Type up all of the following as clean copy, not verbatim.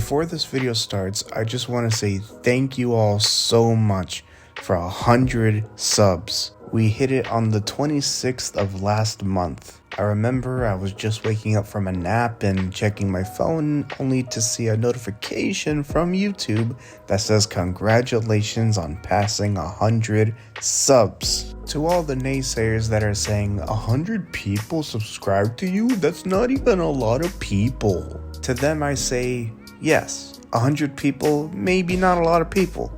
Before this video starts, I just want to say thank you all so much for 100 subs. We hit it on the 26th of last month. I remember I was just waking up from a nap and checking my phone only to see a notification from YouTube that says congratulations on passing 100 subs. To all the naysayers that are saying 100 people subscribe to you, that's not even a lot of people. To them I say, yes, 100 people, maybe not a lot of people,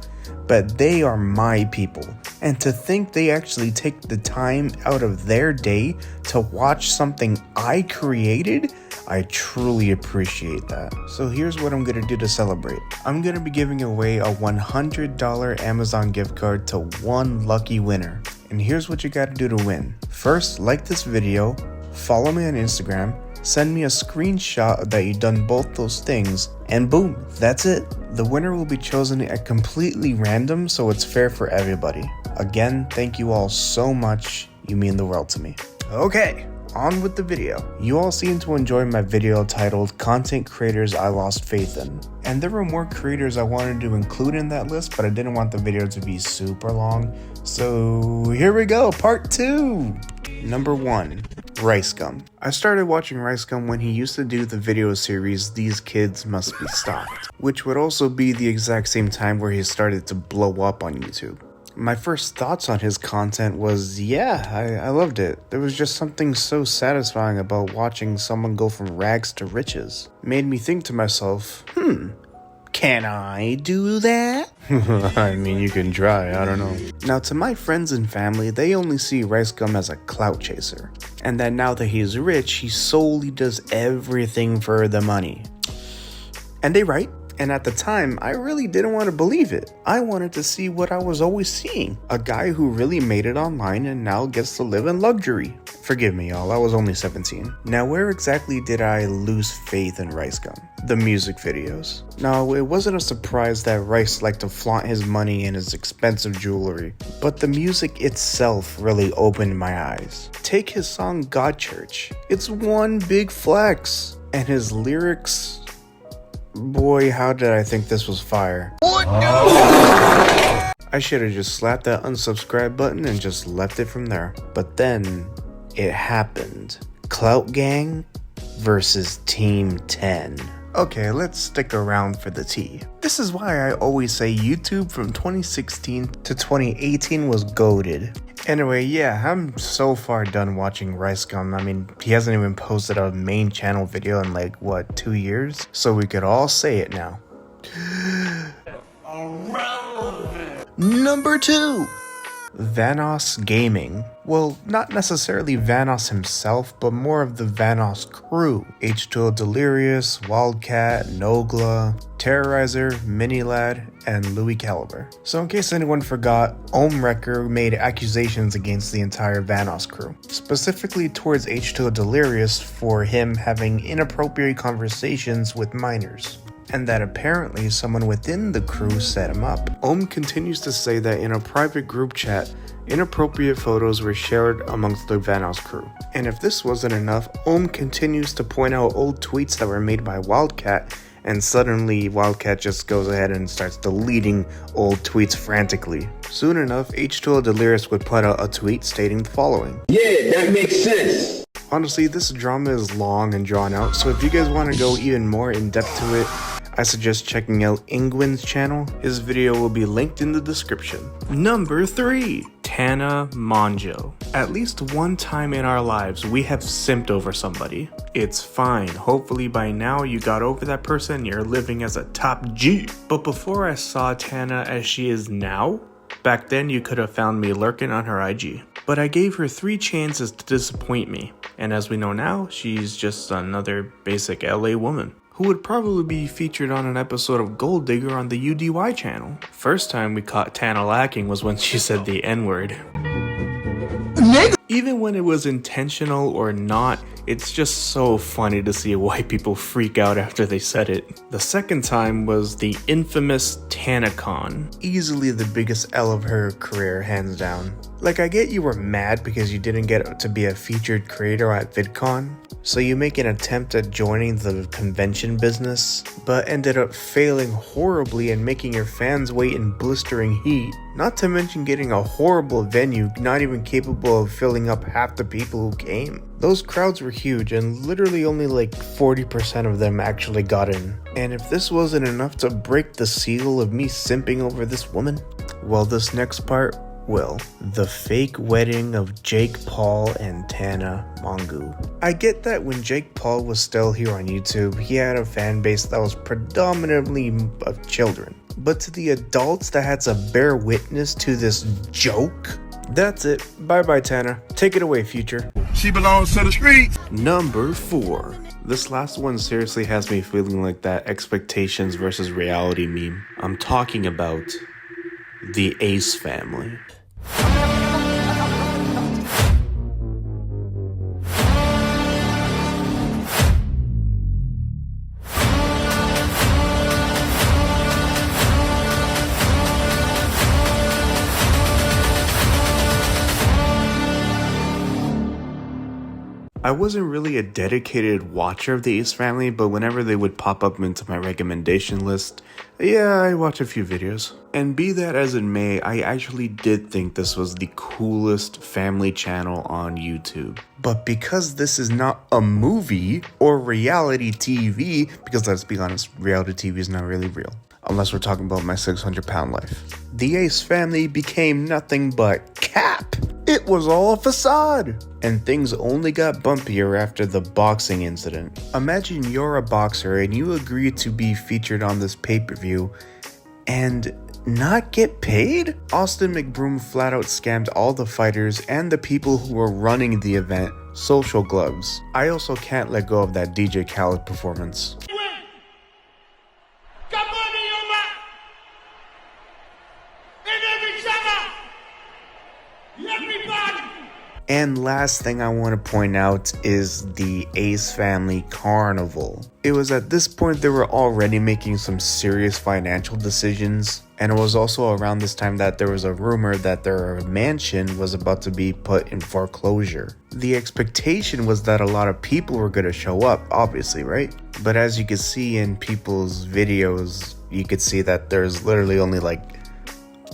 but they are my people. And to think they actually take the time out of their day to watch something I created, I truly appreciate that. So here's what I'm gonna do to celebrate. I'm gonna be giving away a $100 Amazon gift card to one lucky winner. And here's what you gotta do to win. First, like this video, follow me on Instagram, send me a screenshot that you've done both those things, and boom, that's it. The winner will be chosen at completely random, so it's fair for everybody. Again, thank you all so much. You mean the world to me. Okay, on with the video. You all seem to enjoy my video titled Content Creators I Lost Faith In. And there were more creators I wanted to include in that list, but I didn't want the video to be super long. So here we go, part 2. Number 1. RiceGum. I started watching RiceGum when he used to do the video series These Kids Must Be Stopped, which would also be the exact same time where he started to blow up on YouTube. My first thoughts on his content was, yeah, I loved it. There was just something so satisfying about watching someone go from rags to riches. Made me think to myself, can I do that? I mean, you can try, I don't know. Now, to my friends and family, they only see RiceGum as a clout chaser. And that now that he's rich, he solely does everything for the money. And they right. And at the time, I really didn't want to believe it. I wanted to see what I was always seeing. A guy who really made it online and now gets to live in luxury. Forgive me, y'all, I was only 17. Now, where exactly did I lose faith in RiceGum? The music videos. Now, it wasn't a surprise that Rice liked to flaunt his money and his expensive jewelry, but the music itself really opened my eyes. Take his song God Church. It's one big flex. And his lyrics... boy, how did I think this was fire. What? I should have just slapped that unsubscribe button and just left it from there. But then, it happened. Clout Gang versus Team 10. Okay, let's stick around for the tea. This is why I always say YouTube from 2016 to 2018 was goated. Anyway, yeah, I'm so far done watching RiceGum. I mean, he hasn't even posted a main channel video in like, what, 2 years? So we could all say it now. Number 2. Vanoss Gaming. Well, not necessarily Vanoss himself, but more of the Vanoss Crew. H2O Delirious, Wildcat, Nogla, Terrorizer, Minilad, and Louis Caliber. So in case anyone forgot, Wrecker made accusations against the entire Vanoss Crew, specifically towards H2O Delirious for him having inappropriate conversations with minors, and that apparently someone within the crew set him up. Continues to say that in a private group chat, inappropriate photos were shared amongst the Vanoss crew. And if this wasn't enough, continues to point out old tweets that were made by Wildcat, and suddenly Wildcat just goes ahead and starts deleting old tweets frantically. Soon enough, H2O Delirious would put out a tweet stating the following. Yeah, that makes sense. Honestly, this drama is long and drawn out, so if you guys want to go even more in depth to it, I suggest checking out Ingwin's channel. His video will be linked in the description. Number 3. Tana Mongeau. At least one time in our lives, we have simped over somebody. It's fine. Hopefully by now you got over that person and you're living as a top G. But before I saw Tana as she is now, back then you could have found me lurking on her IG. But I gave her 3 chances to disappoint me. And as we know now, she's just another basic LA woman who would probably be featured on an episode of Gold Digger on the UDY channel. First time we caught Tana lacking was when she said the N-word. Even when it was intentional or not, It's just so funny to see white people freak out after they said it. The second time was the infamous TanaCon. Easily the biggest L of her career, hands down. Like, I get you were mad because you didn't get to be a featured creator at VidCon, so you make an attempt at joining the convention business, but ended up failing horribly and making your fans wait in blistering heat. Not to mention getting a horrible venue, not even capable of filling up half the people who came. Those crowds were huge and literally only like 40% of them actually got in. And if this wasn't enough to break the seal of me simping over this woman, well, this next part will. The fake wedding of Jake Paul and Tana Mongeau. I get that when Jake Paul was still here on YouTube, he had a fan base that was predominantly of children. But to the adults that had to bear witness to this joke, that's it. Bye-bye, Tana. Take it away, Future. She belongs to the streets. Number 4. This last one seriously has me feeling like that expectations versus reality meme. I'm talking about the Ace family. I wasn't really a dedicated watcher of the Ace family, but whenever they would pop up into my recommendation list, yeah, I watch a few videos. And be that as it may, I actually did think this was the coolest family channel on YouTube. But because this is not a movie or reality TV, because let's be honest, reality TV is not really real, unless we're talking about my 600-pound life, the Ace family became nothing but cap. It was all a facade. And things only got bumpier after the boxing incident. Imagine you're a boxer and you agree to be featured on this pay-per-view and not get paid? Austin McBroom flat out scammed all the fighters and the people who were running the event social gloves. I also can't let go of that DJ Khaled performance. And last thing I want to point out is the Ace Family Carnival. It was at this point they were already making some serious financial decisions, and it was also around this time that there was a rumor that their mansion was about to be put in foreclosure. The expectation was that a lot of people were going to show up, obviously, right? But as you can see in people's videos, you could see that there's literally only like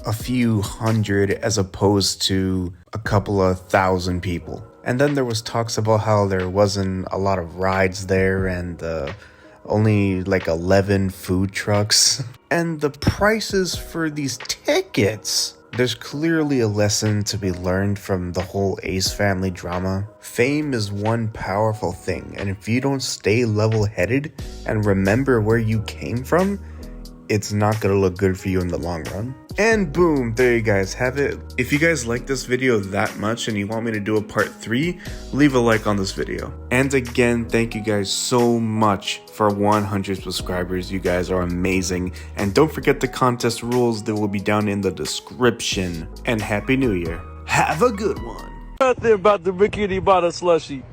a few hundred as opposed to a couple of thousand people. And then there was talks about how there wasn't a lot of rides there and only like 11 food trucks. And the prices for these tickets. There's clearly a lesson to be learned from the whole Ace family drama. Fame is one powerful thing, and if you don't stay level-headed and remember where you came from, it's not gonna look good for you in the long run. And boom, there you guys have it. If you guys like this video that much and you want me to do a part 3, leave a like on this video. And again, thank you guys so much for 100 subscribers. You guys are amazing. And don't forget the contest rules, they will be down in the description. And Happy New Year. Have a good one. Nothing about the bikini bottle slushy.